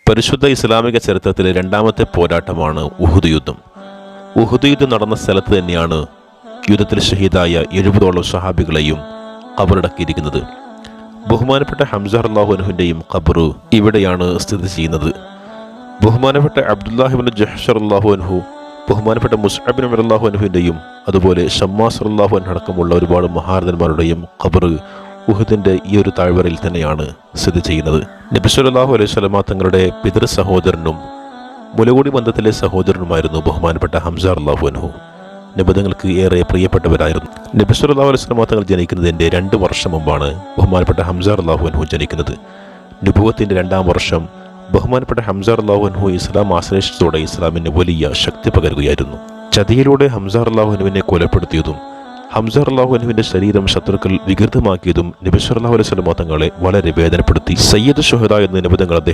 പരിശുദ്ധ ഇസ്ലാമിക ചരിത്രത്തിലെ രണ്ടാമത്തെ പോരാട്ടമാണ് ഉഹുദ് യുദ്ധം. ഉഹുദ് യുദ്ധം നടന്ന സ്ഥലത്ത് തന്നെയാണ് യുദ്ധത്തിൽ ഷഹീദായ 70ഓളം സ്വഹാബികളെയും ഖബറടക്കിയിരിക്കുന്നത്. ബഹുമാനപ്പെട്ട ഹംസ റളിയല്ലാഹു അൻഹുവിൻ്റെയും ഖബർ ഇവിടെയാണ് സ്ഥിതി ചെയ്യുന്നത്. ബഹുമാനപ്പെട്ട അബ്ദുല്ലാഹി ഇബ്നു ജഹ്ഷ് റളിയല്ലാഹു അൻഹു, ബഹുമാനപ്പെട്ട മുസ്അബ് ബിൻ റളിയല്ലാഹു അൻഹുവിൻ്റെയും അതുപോലെ ഷമ്മാസ് റളിയല്ലാഹു അൻഹു അടക്കമുള്ള ഒരുപാട് മഹാരഥന്മാരുടെയും ഖബർ ഉഹുദിൻ്റെ ഈ ഒരു താഴ്വരയിൽ തന്നെയാണ് സ്ഥിതി ചെയ്യുന്നത്. നബി സല്ലല്ലാഹു അലൈഹി വസല്ലമ തങ്ങളുടെ പിതൃ സഹോദരനും മുലകുടി ബന്ധത്തിലെ സഹോദരനുമായിരുന്നു ബഹുമാനപ്പെട്ട ഹംസ റളിയല്ലാഹു അൻഹു. നബിതങ്ങൾക്ക് ഏറെ പ്രിയപ്പെട്ടവരായിരുന്നു. നബി സല്ലല്ലാഹു അലൈഹി വസല്ലമ തങ്ങൾ ജനിക്കുന്നതിൻ്റെ 2 വർഷം മുമ്പാണ് ബഹുമാനപ്പെട്ട ഹംസ റളിയല്ലാഹു അൻഹു ജനിക്കുന്നത്. നുബുവത്തിൻ്റെ 2ാം വർഷം ബഹുമാനപ്പെട്ട ഹംസ റളിയല്ലാഹു അൻഹു ഇസ്ലാം ആശ്രയിച്ചതോടെ ഇസ്ലാമിന് വലിയ ശക്തി പകരുകയായിരുന്നു. ചതിയിലൂടെ ഹംസ റളിയല്ലാഹു അൻഹുവിനെ കൊലപ്പെടുത്തിയതും ഹംസ റളിയല്ലാഹു അൻഹുവിന്റെ ശരീരം ശത്രുക്കൾ വികൃതമാക്കിയതും നബി സല്ലല്ലാഹു അലൈഹി വസല്ലമ തങ്ങളെ വളരെ വേദനപ്പെടുത്തി. സയ്യിദ് ശുഹദാ എന്ന നബി തങ്ങൾ അദ്ദേഹം